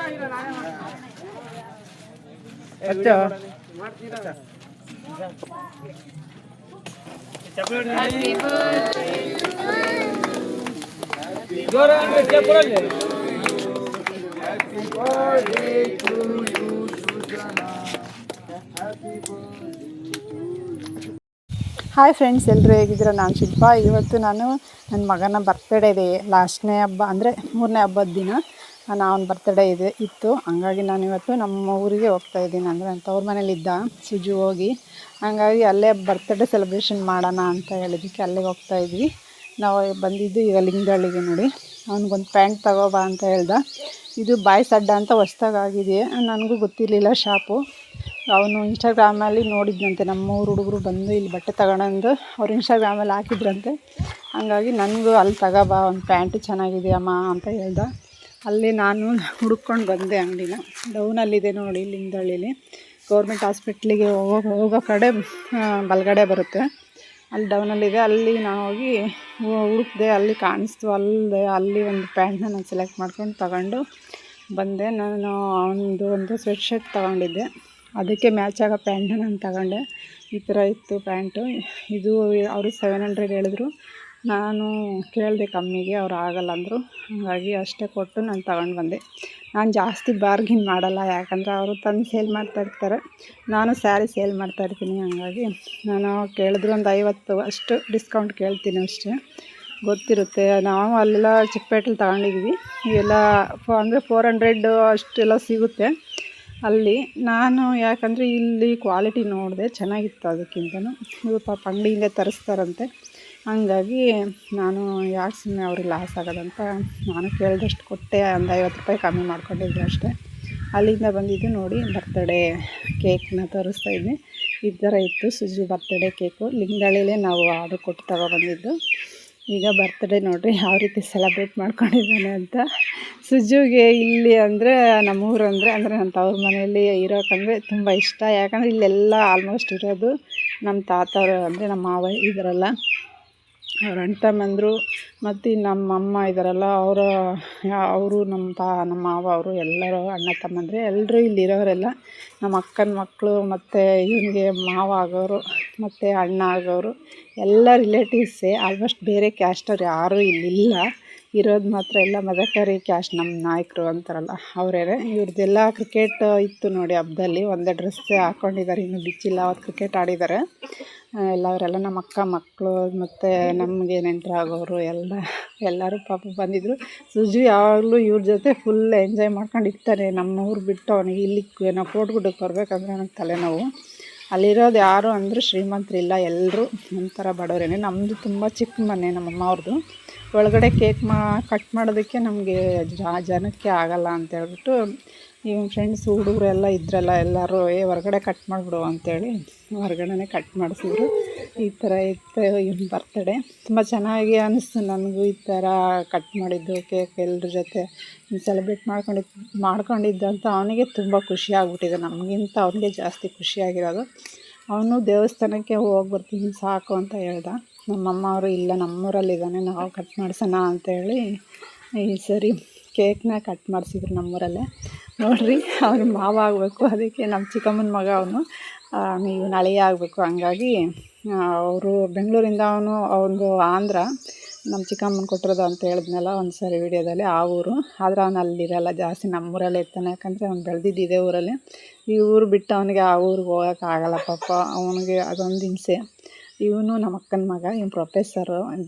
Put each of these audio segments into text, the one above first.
Hi friends, ಎಲ್ಲರೂ ಹೇಗಿದ್ದೀರಾ? ನಾನು ಶಿಲ್ಪಾ. ಇವತ್ತು ನಾನು ನನ್ನ ಮಗನ ಬರ್ತ್ಡೇ ಇದೆ, ಲಾಸ್ಟ್ನೇ ಹಬ್ಬ ಅಂದರೆ 3ನೇ ಹಬ್ಬದ ದಿನ ಅವನ ಬರ್ತ್ಡೇ ಇತ್ತು. ಹಂಗಾಗಿ ನಾನು ಇವತ್ತು ನಮ್ಮ ಊರಿಗೆ ಹೋಗ್ತಾಯಿದ್ದೀನಿ. ಅಂದರೆ ನನ್ನ ತವ್ರ ಮನೇಲಿದ್ದ ಸುಜು ಹೋಗಿ, ಹಂಗಾಗಿ ಅಲ್ಲೇ ಬರ್ತ್ಡೇ ಸೆಲೆಬ್ರೇಷನ್ ಮಾಡೋಣ ಅಂತ ಹೇಳಿದ್ದಕ್ಕೆ ಅಲ್ಲಿಗೆ ಹೋಗ್ತಾಯಿದ್ವಿ. ನಾವು ಬಂದಿದ್ದು ಈಗ ಲಿಂಗದಳ್ಳಿಗೆ. ನೋಡಿ, ಅವ್ನಿಗೊಂದು ಪ್ಯಾಂಟ್ ತಗೋಬಾ ಅಂತ ಹೇಳ್ದೆ. ಇದು ಬಾಯ್ಸ್ ಅಡ್ಡ ಅಂತ ಹೊಸ್ದಾಗಿದೆ, ನನಗೂ ಗೊತ್ತಿರಲಿಲ್ಲ ಶಾಪು. ಅವನು ಇನ್ಸ್ಟಾಗ್ರಾಮಲ್ಲಿ ನೋಡಿದ್ದಂತೆ, ನಮ್ಮೂರು ಹುಡುಗರು ಬಂದು ಇಲ್ಲಿ ಬಟ್ಟೆ ತಗೊಳಂದು ಅವ್ರು ಇನ್ಸ್ಟಾಗ್ರಾಮಲ್ಲಿ ಹಾಕಿದ್ರಂತೆ. ಹಂಗಾಗಿ ನನಗೂ ಅಲ್ಲಿ ತಗೋಬಾ, ಒಂದು ಪ್ಯಾಂಟು ಚೆನ್ನಾಗಿದೆ ಅಮ್ಮ ಅಂತ ಹೇಳ್ದೆ. ಅಲ್ಲಿ ನಾನು ಹುಡ್ಕೊಂಡು ಬಂದೆ ಅಂಗಡಿನ. ಡೌನಲ್ಲಿದೆ ನೋಡಿ, ಲಿಂಗದಳ್ಳಿಲಿ ಗೌರ್ಮೆಂಟ್ ಹಾಸ್ಪಿಟ್ಲಿಗೆ ಹೋಗೋ ಕಡೆ ಬಲಗಡೆ ಬರುತ್ತೆ, ಅಲ್ಲಿ ಡೌನಲ್ಲಿದೆ. ಅಲ್ಲಿ ನಾನು ಹೋಗಿ ಹುಡುಕ್ದೆ, ಅಲ್ಲಿ ಕಾಣಿಸ್ತು. ಅಲ್ಲಿ ಒಂದು ಪ್ಯಾಂಟ್ನ ನಾನು ಸೆಲೆಕ್ಟ್ ಮಾಡ್ಕೊಂಡು ತಗೊಂಡು ಬಂದೆ. ನಾನು ಒಂದು ಸ್ವೆಟ್ ಶರ್ಟ್ ತೊಗೊಂಡಿದ್ದೆ, ಅದಕ್ಕೆ ಮ್ಯಾಚ್ ಆಗೋ ಪ್ಯಾಂಟ್ನ ನಾನು ತಗೊಂಡೆ. ಈ ಥರ ಇತ್ತು ಪ್ಯಾಂಟು. ಇದು ಅವರು 700 ಹೇಳಿದ್ರು. ನಾನು ಕೇಳಿದೆ ಕಮ್ಮಿಗೆ, ಅವ್ರು ಆಗಲ್ಲ ಅಂದರು. ಹಾಗಾಗಿ ಅಷ್ಟೇ ಕೊಟ್ಟು ನಾನು ತಗೊಂಡು ಬಂದೆ. ನಾನು ಜಾಸ್ತಿ ಬಾರ್ಗಿನ್ ಮಾಡಲ್ಲ, ಯಾಕಂದರೆ ಅವರು ತಂದು ಸೇಲ್ ಮಾಡ್ತಾಯಿರ್ತಾರೆ, ನಾನು ಸ್ಯಾರಿ ಸೇಲ್ ಮಾಡ್ತಾಯಿರ್ತೀನಿ. ಹಾಗಾಗಿ ನಾನು ಕೇಳಿದ್ರು ಒಂದು 50 ಅಷ್ಟು ಡಿಸ್ಕೌಂಟ್ ಕೇಳ್ತೀನಿ ಅಷ್ಟೇ, ಗೊತ್ತಿರುತ್ತೆ. ನಾವು ಅಲ್ಲೆಲ್ಲ ಚಿಕ್ಕಪೇಟೆಲಿ ತಗೊಂಡಿದ್ವಿ, ಇವೆಲ್ಲ ಅಂದರೆ 400 ಅಷ್ಟೆಲ್ಲ ಸಿಗುತ್ತೆ ಅಲ್ಲಿ. ನಾನು ಯಾಕಂದರೆ ಇಲ್ಲಿ ಕ್ವಾಲಿಟಿ ನೋಡಿದೆ, ಚೆನ್ನಾಗಿತ್ತು ಅದಕ್ಕಿಂತನೂ. ಇವರು ಪಾಪ ಅಂಗಡಿಯಿಂದ ತರಿಸ್ತಾರಂತೆ, ಹಂಗಾಗಿ ನಾನು ಯಾಕೆ ಸುಮ್ಮನೆ ಅವ್ರಿಗೆ ಲಾಸ್ ಆಗೋದಂತ ನಾನು ಕೇಳಿದಷ್ಟು ಕೊಟ್ಟೆ. ಒಂದು 50 ರೂಪಾಯಿ ಕಮ್ಮಿ ಮಾಡ್ಕೊಂಡಿದ್ದೆ ಅಷ್ಟೇ. ಅಲ್ಲಿಂದ ಬಂದಿದ್ದು ನೋಡಿ, ಬರ್ತ್ಡೇ ಕೇಕ್ನ ತೋರಿಸ್ತಾಯಿದ್ವಿ. ಈ ಥರ ಇತ್ತು ಸುಜು ಬರ್ತ್ಡೇ ಕೇಕು. ಲಿಂಗದಳ್ಳಿಲೇ ನಾವು ಆರ್ಡ್ರ್ ಕೊಟ್ಟು ತಗೊಬಂದಿದ್ದು. ಈಗ ಬರ್ತ್ಡೇ ನೋಡಿರಿ ಯಾವ ರೀತಿ ಸೆಲೆಬ್ರೇಟ್ ಮಾಡ್ಕೊಂಡಿದ್ದಾನೆ ಅಂತ. ಸುಜುಗೆ ಇಲ್ಲಿ ಅಂದರೆ ನಮ್ಮೂರು ಅಂದರೆ ನನ್ನ ತವ್ರ ಮನೆಯಲ್ಲಿ ಇರೋಕ್ಕಂದರೆ ತುಂಬ ಇಷ್ಟ. ಯಾಕಂದರೆ ಇಲ್ಲೆಲ್ಲ ಆಲ್ಮೋಸ್ಟ್ ಇರೋದು ನಮ್ಮ ತಾತವರು, ಅಂದರೆ ನಮ್ಮ ಮಾವ ಇದ್ದಾರಲ್ಲ, ಅವ್ರ ಅಣ್ಣ ತಮ್ಮಂದರು ಮತ್ತು ನಮ್ಮಮ್ಮ ಇದ್ದಾರಲ್ಲ, ಅವರು ನಮ್ಮ ಮಾವ ಅವರು ಎಲ್ಲರೂ ಅಣ್ಣ ತಮ್ಮಂದರೆ ಎಲ್ಲರೂ ಇಲ್ಲಿರೋರೆಲ್ಲ ನಮ್ಮ ಅಕ್ಕನ ಮಕ್ಕಳು, ಮತ್ತು ಇವನಿಗೆ ಮಾವ ಆಗೋರು ಮತ್ತು ಅಣ್ಣ ಆಗೋರು ಎಲ್ಲ ರಿಲೇಟಿವ್ಸೇ. ಆಲ್ಮೋಸ್ಟ್ ಬೇರೆ ಕ್ಯಾಸ್ಟವ್ರು ಯಾರೂ ಇಲ್ಲಿಲ್ಲ, ಇರೋದು ಮಾತ್ರ ಎಲ್ಲ ಮದಕರಿ ಕ್ಯಾಸ್ಟ್, ನಮ್ಮ ನಾಯಕರು ಅಂತಾರಲ್ಲ ಅವರೇ. ಇವ್ರದ್ದೆಲ್ಲ ಕ್ರಿಕೆಟ್ ಇತ್ತು ನೋಡಿ ಹಬ್ಬದಲ್ಲಿ, ಒಂದೇ ಡ್ರೆಸ್ಸೇ ಹಾಕ್ಕೊಂಡಿದ್ದಾರೆ, ಇನ್ನೂ ಬಿಚ್ಚಿಲ್ಲ. ಅವತ್ತು ಕ್ರಿಕೆಟ್ ಆಡಿದ್ದಾರೆ ಎಲ್ಲ. ಅವರೆಲ್ಲ ನಮ್ಮ ಅಕ್ಕ ಮಕ್ಕಳು ಮತ್ತು ನಮಗೆ ನೆಂಟರಾಗೋರು ಎಲ್ಲರೂ ಪಾಪ ಬಂದಿದ್ದರು. ಸುಜು ಯಾವಾಗಲೂ ಇವ್ರ ಜೊತೆ ಫುಲ್ ಎಂಜಾಯ್ ಮಾಡ್ಕೊಂಡು ಇರ್ತಾನೆ. ನಮ್ಮ ಊರು ಬಿಟ್ಟು ಅವನಿಗೆ ಇಲ್ಲಿಗೆ ನಾವು ಕೋಟಗುಡ್ಡಕ್ಕೆ ಬರಬೇಕಂದ್ರೆ ನನಗೆ ತಲೆನೋವು. ಅಲ್ಲಿರೋದು ಯಾರು ಅಂದರೂ ಶ್ರೀಮಂತರಿಲ್ಲ, ಎಲ್ಲರೂ ಒಂಥರ ಬಡವರೇನೆ. ನಮ್ಮದು ತುಂಬ ಚಿಕ್ಕ ಮನೆ, ನಮ್ಮಮ್ಮ ಅವ್ರದ್ದು. ಒಳಗಡೆ ಕೇಕ್ ಕಟ್ ಮಾಡೋದಕ್ಕೆ ನಮಗೆ ಜನಕ್ಕೆ ಆಗಲ್ಲ ಅಂತ ಹೇಳ್ಬಿಟ್ಟು ಇವನ ಫ್ರೆಂಡ್ಸ್ ಹುಡುಗರು ಎಲ್ಲ ಇದ್ರಲ್ಲ, ಎಲ್ಲರೂ ಹೊರಗಡೆ ಕಟ್ ಮಾಡಿಬಿಡು ಅಂಥೇಳಿ ಹೊರಗಡೆ ಕಟ್ ಮಾಡಿಸಿದ್ರು. ಈ ಥರ ಇತ್ತು ಇವನ ಬರ್ತ್ಡೇ. ತುಂಬ ಚೆನ್ನಾಗಿ ಅನ್ನಿಸ್ತು ನನಗೂ ಈ ಥರ ಕಟ್ ಮಾಡಿದ್ದು ಕೇಕ್ ಎಲ್ಲರ ಜೊತೆ ಸೆಲೆಬ್ರೇಟ್ ಮಾಡ್ಕೊಂಡಿದ್ದಂತ. ಅವನಿಗೆ ತುಂಬ ಖುಷಿ ಆಗ್ಬಿಟ್ಟಿದೆ, ನಮಗಿಂತ ಅವನಿಗೆ ಜಾಸ್ತಿ ಖುಷಿಯಾಗಿರೋದು. ಅವನು ದೇವಸ್ಥಾನಕ್ಕೆ ಹೋಗಿ ಬರ್ತೀನಿ ಸಾಕು ಅಂತ ಹೇಳ್ದ. ನಮ್ಮಮ್ಮ ಅವರು ಇಲ್ಲ, ನಮ್ಮೂರಲ್ಲಿದ್ದಾನೆ, ನಾವು ಕಟ್ ಮಾಡಿಸೋಣ ಅಂತೇಳಿ ಈ ಸರಿ ಕೇಕ್ನ ಕಟ್ ಮಾಡಿಸಿದ್ರು ನಮ್ಮೂರಲ್ಲೇ. ನೋಡಿರಿ, ಅವನು ಮಾವ ಆಗಬೇಕು, ಅದಕ್ಕೆ ನಮ್ಮ ಚಿಕ್ಕಮ್ಮನ ಮಗ ಅವನು, ಇವನು ಅಳಿಯ ಆಗಬೇಕು. ಹಂಗಾಗಿ ಅವರು ಬೆಂಗಳೂರಿಂದ ಅವನು ಆಂಧ್ರ, ನಮ್ಮ ಚಿಕ್ಕಮ್ಮನ ಕೊಟ್ಟಿರೋದು ಅಂತ ಹೇಳಿದ್ನಲ್ಲ ಒಂದು ಸರಿ ವಿಡಿಯೋದಲ್ಲಿ, ಆ ಊರು. ಆದರೆ ಅವನು ಅಲ್ಲಿರಲ್ಲ, ಜಾಸ್ತಿ ನಮ್ಮೂರಲ್ಲೇ ಇರ್ತಾನೆ. ಯಾಕಂದರೆ ಅವ್ನು ಬೆಳೆದಿದ್ದು ಇದೇ ಊರಲ್ಲಿ. ಈ ಊರು ಬಿಟ್ಟು ಅವನಿಗೆ ಆ ಊರಿಗೆ ಹೋಗೋಕ್ಕಾಗಲ್ಲ ಪಾಪ, ಅವನಿಗೆ ಅದೊಂದು ಹಿಂಸೆ. ಇವನು ನಮ್ಮ ಅಕ್ಕನ ಮಗ, ಇವನು ಪ್ರೊಫೆಸರು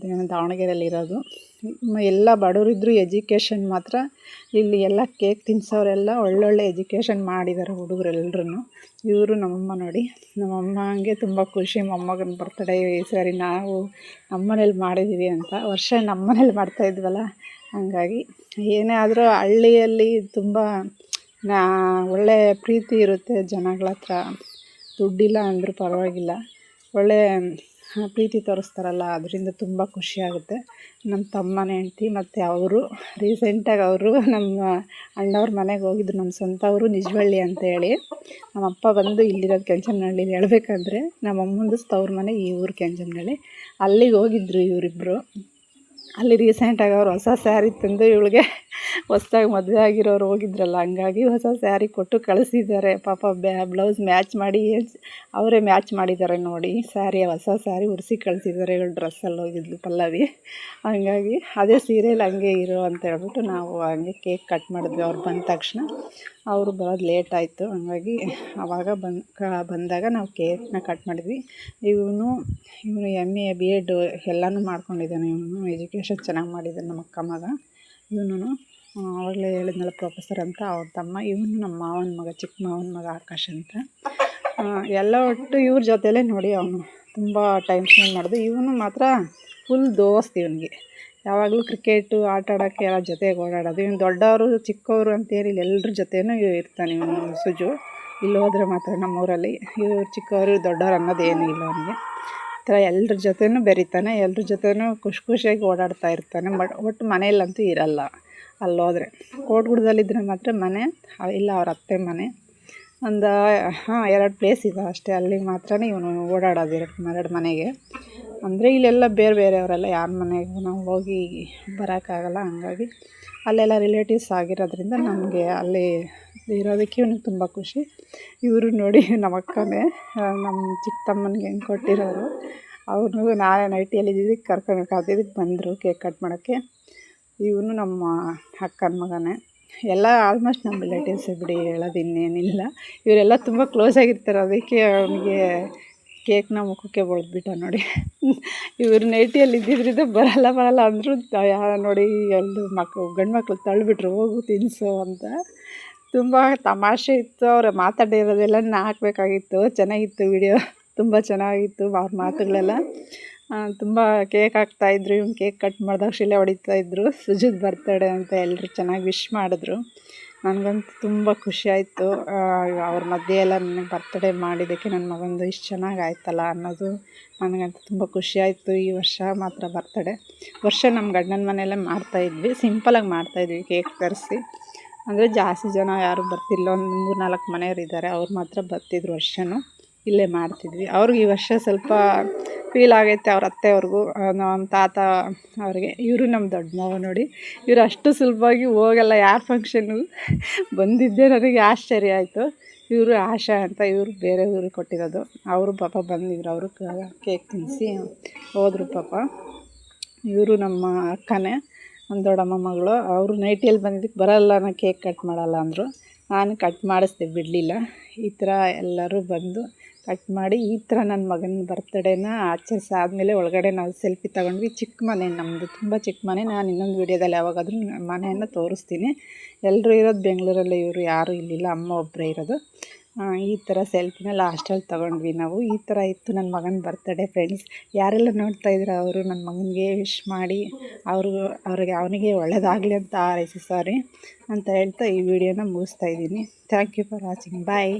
ದಾವಣಗೆರೆಯಲ್ಲಿರೋದು. ಎಲ್ಲ ಬಡವರಿದ್ದರು, ಎಜುಕೇಷನ್ ಮಾತ್ರ ಇಲ್ಲಿ ಎಲ್ಲ ಕೇಕ್ ತಿನ್ನಿಸೋರೆಲ್ಲ ಒಳ್ಳೊಳ್ಳೆ ಎಜುಕೇಷನ್ ಮಾಡಿದ್ದಾರೆ ಹುಡುಗರೆಲ್ಲರೂ. ಇವರು ನಮ್ಮಮ್ಮ ನೋಡಿ, ನಮ್ಮಮ್ಮಂಗೆ ತುಂಬ ಖುಷಿ ಮೊಮ್ಮಗನ ಬರ್ತ್ಡೇ ಈ ಸರಿ ನಾವು ನಮ್ಮನೇಲಿ ಮಾಡಿದ್ದೀವಿ ಅಂತ. ವರ್ಷ ನಮ್ಮನೇಲಿ ಮಾಡ್ತಾಯಿದ್ವಲ್ಲ, ಹಾಗಾಗಿ ಏನೇ ಆದರೂ ಹಳ್ಳಿಯಲ್ಲಿ ತುಂಬ ಒಳ್ಳೆ ಪ್ರೀತಿ ಇರುತ್ತೆ ಜನಗಳ ಹತ್ರ. ದುಡ್ಡಿಲ್ಲ ಅಂದರೂ ಪರವಾಗಿಲ್ಲ, ಒಳ್ಳೆ ಪ್ರೀತಿ ತೋರಿಸ್ತಾರಲ್ಲ, ಅದರಿಂದ ತುಂಬ ಖುಷಿಯಾಗುತ್ತೆ. ನಮ್ಮ ತಮ್ಮನ ಹೆಂಡ್ತಿ ಮತ್ತು ಅವರು ರೀಸೆಂಟಾಗಿ ನಮ್ಮ ಅಣ್ಣವ್ರ ಮನೆಗೆ ಹೋಗಿದ್ರು. ನಮ್ಮ ಸ್ವಂತ ಊರು ನಿಜವಳ್ಳಿ ಅಂತೇಳಿ. ನಮ್ಮಪ್ಪ ಬಂದು ಇಲ್ಲಿರೋದು ಕೆಂಚನಹಳ್ಳಿಲಿ ಹೇಳಬೇಕಂದ್ರೆ, ನಮ್ಮಮ್ಮಂದು ತವ್ರ ಮನೆ ಈ ಊರು ಕೆಂಚನಹಳ್ಳಿ. ಅಲ್ಲಿಗೆ ಹೋಗಿದ್ರು ಇವರಿಬ್ಬರು. ಅಲ್ಲಿ ರೀಸೆಂಟಾಗಿ ಅವ್ರು ಹೊಸ ಸ್ಯಾರಿ ತಂದು ಇವಳಿಗೆ ಹೊಸ್ದಾಗಿ ಮದುವೆ ಆಗಿರೋರು ಹೋಗಿದ್ರಲ್ಲ, ಹಂಗಾಗಿ ಹೊಸ ಸ್ಯಾರಿ ಕೊಟ್ಟು ಕಳಿಸಿದ್ದಾರೆ. ಪಾಪ ಬ್ಲೌಸ್ ಮ್ಯಾಚ್ ಮಾಡಿ ಅವರೇ ಮ್ಯಾಚ್ ಮಾಡಿದ್ದಾರೆ ನೋಡಿ. ಹೊಸ ಸ್ಯಾರಿ ಉಡಿಸಿ ಕಳಿಸಿದ್ದಾರೆ. ಇವಳು ಡ್ರೆಸ್ಸಲ್ಲಿ ಹೋಗಿದ್ಲು ಪಲ್ಲವಿ. ಹಂಗಾಗಿ ಅದೇ ಸೀರೆಯಲ್ಲಿ ಹಂಗೆ ಇರು ಅಂತ ಹೇಳ್ಬಿಟ್ಟು ನಾವು ಹಂಗೆ ಕೇಕ್ ಕಟ್ ಮಾಡಿದ್ವಿ. ಅವ್ರು ಬಂದ ತಕ್ಷಣ. ಅವರು ಬರೋದು ಲೇಟ್ ಆಯಿತು, ಹಂಗಾಗಿ ಆವಾಗ ಬಂದಾಗ ನಾವು ಕೇಕ್ನ ಕಟ್ ಮಾಡಿದ್ವಿ. ಇವನು MA B.Ed ಎಲ್ಲನೂ ಮಾಡ್ಕೊಂಡಿದ್ದಾನೆ. ಇವನು ಎಜುಕೇಷನ್ ಚೆನ್ನಾಗಿ ಮಾಡಿದ್ದಾನೆ ನಮ್ಮ ಅಕ್ಕ ಮಗ. ಇವನು ಆವಾಗಲೇ ಹೇಳಿದ್ನಲ್ಲ ಪ್ರೊಫೆಸರ್ ಅಂತ, ಅವ್ರ ತಮ್ಮ. ಇವನು ನಮ್ಮ ಮಾವನ ಮಗ, ಚಿಕ್ಕ ಮಾವನ ಮಗ ಆಕಾಶ್ ಅಂತ. ಎಲ್ಲ ಒಟ್ಟು ಇವ್ರ ಜೊತೆಲೇ ನೋಡಿ ಅವನು ತುಂಬ ಟೈಮ್ ಸ್ಪೆಂಡ್ ಮಾಡಿದೆ. ಇವನು ಮಾತ್ರ ಫುಲ್ ದೋಸ್ತ್ ಇವನಿಗೆ. ಯಾವಾಗಲೂ ಕ್ರಿಕೆಟು ಆಟ ಆಡೋಕ್ಕೆ ಎಲ್ಲ ಜೊತೆಗೆ ಓಡಾಡೋದು. ಇವನು ದೊಡ್ಡವರು ಚಿಕ್ಕವರು ಅಂತೇನಿಲ್ಲ, ಎಲ್ಲರ ಜೊತೆನೂ ಇರ್ತಾನೆ ಇವನು ಸುಜು. ಇಲ್ಲಿ ಹೋದರೆ ಮಾತ್ರ ನಮ್ಮೂರಲ್ಲಿ ಇವ್ರು ಚಿಕ್ಕವರು ದೊಡ್ಡವರು ಅನ್ನೋದೇನೂ ಇಲ್ಲ ಅವನಿಗೆ. ಈ ಥರ ಎಲ್ಲರ ಜೊತೆನೂ ಬೆರಿತಾನೆ, ಎಲ್ಲರ ಜೊತೆನೂ ಖುಷಿಯಾಗಿ ಓಡಾಡ್ತಾ ಇರ್ತಾನೆ. ಒಟ್ಟು ಮನೆಯಲ್ಲಂತೂ ಇರಲ್ಲ. ಅಲ್ಲೋದರೆ ಕೋಟ್ಗುಡ್ದಲ್ಲಿದ್ದರೆ ಮಾತ್ರ ಮನೆ, ಇಲ್ಲ ಅವ್ರ ಅತ್ತೆ ಮನೆ. ಒಂದು 2 ಪ್ಲೇಸ್ ಇದೆ ಅಷ್ಟೇ. ಅಲ್ಲಿ ಮಾತ್ರ ಇವನು ಓಡಾಡೋದು 2 ಮನೆಗೆ. ಅಂದರೆ ಇಲ್ಲೆಲ್ಲ ಬೇರೆ ಬೇರೆಯವರೆಲ್ಲ ಯಾರ ಮನೆಗೂ ನಾವು ಹೋಗಿ ಬರೋಕ್ಕಾಗಲ್ಲ. ಹಂಗಾಗಿ ಅಲ್ಲೆಲ್ಲ ರಿಲೇಟಿವ್ಸ್ ಆಗಿರೋದ್ರಿಂದ ನಮಗೆ ಅಲ್ಲಿ ಇರೋದಕ್ಕೆ ಇವನಿಗೆ ತುಂಬ ಖುಷಿ. ಇವರು ನೋಡಿ ನಮ್ಮ ಅಕ್ಕನೇ, ನಮ್ಮ ಚಿಕ್ಕ ತಮ್ಮನಿಗೆ ಹೆಂಗೆ ಕೊಟ್ಟಿರೋರು. ಅವ್ರಿಗೂ ನಾಳೆ ನೈಟಿಯಲ್ಲಿ ಇದಕ್ಕೆ ಕರ್ಕೊಂಡು ಬಂದರು ಕೇಕ್ ಕಟ್ ಮಾಡೋಕ್ಕೆ. ಇವನು ನಮ್ಮ ಅಕ್ಕನ ಮಗನೇ. ಎಲ್ಲ ಆಲ್ಮೋಸ್ಟ್ ನಮ್ಮ ರಿಲೇಟಿವ್ಸೇ ಬಿಡಿ, ಹೇಳೋದು ಇನ್ನೇನಿಲ್ಲ. ಇವರೆಲ್ಲ ತುಂಬ ಕ್ಲೋಸ್ ಆಗಿರ್ತಾರೆ. ಅದಕ್ಕೆ ಅವನಿಗೆ ಕೇಕ್ನ ಮುಖಕ್ಕೆ ಬಳ್ದ್ಬಿಟ್ಟ ನೋಡಿ. ಇವರು ನೈಟಿಯಲ್ಲಿ ಇದ್ದಿದ್ದರಿಂದ ಬರಲ್ಲ ಅಂದರು. ನೋಡಿ ಗಂಡು ಮಕ್ಕಳು ತಳ್ಳಿಬಿಟ್ರು, ಹೋಗು ತಿನ್ನಿಸು ಅಂತ. ತುಂಬ ತಮಾಷೆ ಇತ್ತು. ಅವ್ರು ಮಾತಾಡಿರೋದೆಲ್ಲ ಹಾಕಬೇಕಾಗಿತ್ತು. ಚೆನ್ನಾಗಿತ್ತು ವಿಡಿಯೋ, ತುಂಬ ಚೆನ್ನಾಗಿತ್ತು ಅವ್ರ ಮಾತುಗಳೆಲ್ಲ. ತುಂಬ ಕೇಕ್ ಹಾಕ್ತಾಯಿದ್ರು. ಇವ್ನು ಕೇಕ್ ಕಟ್ ಮಾಡಿದಾಗ ಶಿಲೆ ಹೊಡಿತಾಯಿದ್ರು. ಸುಜುದ ಬರ್ತಡೇ ಅಂತ ಎಲ್ಲರೂ ಚೆನ್ನಾಗಿ ವಿಶ್ ಮಾಡಿದ್ರು. ನನಗಂತೂ ತುಂಬ ಖುಷಿಯಾಯಿತು. ಅವ್ರ ಮಧ್ಯೆ ಎಲ್ಲ ನನಗೆ ಬರ್ತಡೇ ಮಾಡಿದ್ದಕ್ಕೆ ನನ್ನ ಮಗಂದು ಇಷ್ಟು ಚೆನ್ನಾಗಿ ಆಯ್ತಲ್ಲ ಅನ್ನೋದು ನನಗಂತೂ ತುಂಬ ಖುಷಿಯಾಯಿತು. ಈ ವರ್ಷ ಮಾತ್ರ ಬರ್ತಡೇ ನಮ್ಮ ಗಂಡನ ಮನೆಯಲ್ಲೇ ಮಾಡ್ತಾಯಿದ್ವಿ. ಸಿಂಪಲಾಗಿ ಮಾಡ್ತಾಯಿದ್ವಿ ಕೇಕ್ ತರಿಸಿ. ಅಂದರೆ ಜಾಸ್ತಿ ಜನ ಯಾರೂ ಬರ್ತಿಲ್ಲ, ಒಂದು 3-4 ಮನೆಯವರಿದ್ದಾರೆ, ಅವ್ರು ಮಾತ್ರ ಬರ್ತಿದ್ರು. ವರ್ಷವೂ ಇಲ್ಲೇ ಮಾಡ್ತಿದ್ವಿ. ಅವ್ರಿಗೆ ಈ ವರ್ಷ ಸ್ವಲ್ಪ ಫೀಲ್ ಆಗೈತೆ ಅವ್ರ ಅತ್ತೆಯವ್ರಿಗೂ, ನಮ್ಮ ತಾತ ಅವ್ರಿಗೆ. ಇವರು ನಮ್ಮ ದೊಡ್ಡ ಮಾವ ನೋಡಿ, ಇವರು ಅಷ್ಟು ಸುಲಭವಾಗಿ ಹೋಗಲ್ಲ ಯಾರ ಫಂಕ್ಷನ್ನು. ಬಂದಿದ್ದೇ ನನಗೆ ಆಶ್ಚರ್ಯ ಆಯಿತು. ಇವರು ಆಶಾ ಅಂತ, ಇವರು ಬೇರೆ ಊರಿಗೆ ಕೊಟ್ಟಿರೋದು. ಅವರು ಪಾಪ ಬಂದಿದ್ರು, ಅವರು ಕೇಕ್ ತಿನ್ನಿಸಿ ಹೋದರು ಪಾಪ. ಇವರು ನಮ್ಮ ಅಕ್ಕನೇ, ನಮ್ಮ ದೊಡ್ಡಮ್ಮ ಮಗಳು. ಅವರು ನೈಟಿಯಲ್ಲಿ ಬಂದಿದ್ದಕ್ಕೆ ಬರೋಲ್ಲ, ನಾನು ಕೇಕ್ ಕಟ್ ಮಾಡಲ್ಲ ಅಂದರು. ನಾನು ಕಟ್ ಮಾಡಿಸ್ದೆ, ಬಿಡಲಿಲ್ಲ. ಈ ಥರ ಎಲ್ಲರೂ ಬಂದು ಕಟ್ ಮಾಡಿ ಈ ಥರ ನನ್ನ ಮಗನ ಬರ್ತಡೇನ ಆಚರಿಸಾದ್ಮೇಲೆ ಒಳಗಡೆ ನಾವು ಸೆಲ್ಫಿ ತಗೊಂಡ್ವಿ. ಚಿಕ್ಕ ಮನೆ ನಮ್ಮದು, ತುಂಬ ಚಿಕ್ಕ ಮನೆ. ನಾನು ಇನ್ನೊಂದು ವೀಡಿಯೋದಲ್ಲಿ ಯಾವಾಗಾದರೂ ಮನೆಯನ್ನು ತೋರಿಸ್ತೀನಿ. ಎಲ್ಲರೂ ಇರೋದು ಬೆಂಗಳೂರಲ್ಲಿ, ಇವರು ಯಾರೂ ಇಲ್ಲಿಲ್ಲ, ಅಮ್ಮ ಒಬ್ಬರೇ ಇರೋದು. ಈ ಥರ ಸೆಲ್ಫಿನ ಲಾಸ್ಟಲ್ಲಿ ತೊಗೊಂಡ್ವಿ ನಾವು. ಈ ಥರ ಇತ್ತು ನನ್ನ ಮಗನ ಬರ್ತಡೇ ಫ್ರೆಂಡ್ಸ್. ಯಾರೆಲ್ಲ ನೋಡ್ತಾಯಿದ್ರು ಅವರು ನನ್ನ ಮಗನಿಗೆ ವಿಶ್ ಮಾಡಿ ಅವನಿಗೆ ಒಳ್ಳೆಯದಾಗಲಿ ಅಂತ ಹಾರೈಸಿ ಅಂತ ಹೇಳ್ತಾ ಈ ವಿಡಿಯೋನ ಮುಗಿಸ್ತಾಯಿದ್ದೀನಿ. Thank you for watching. Bye.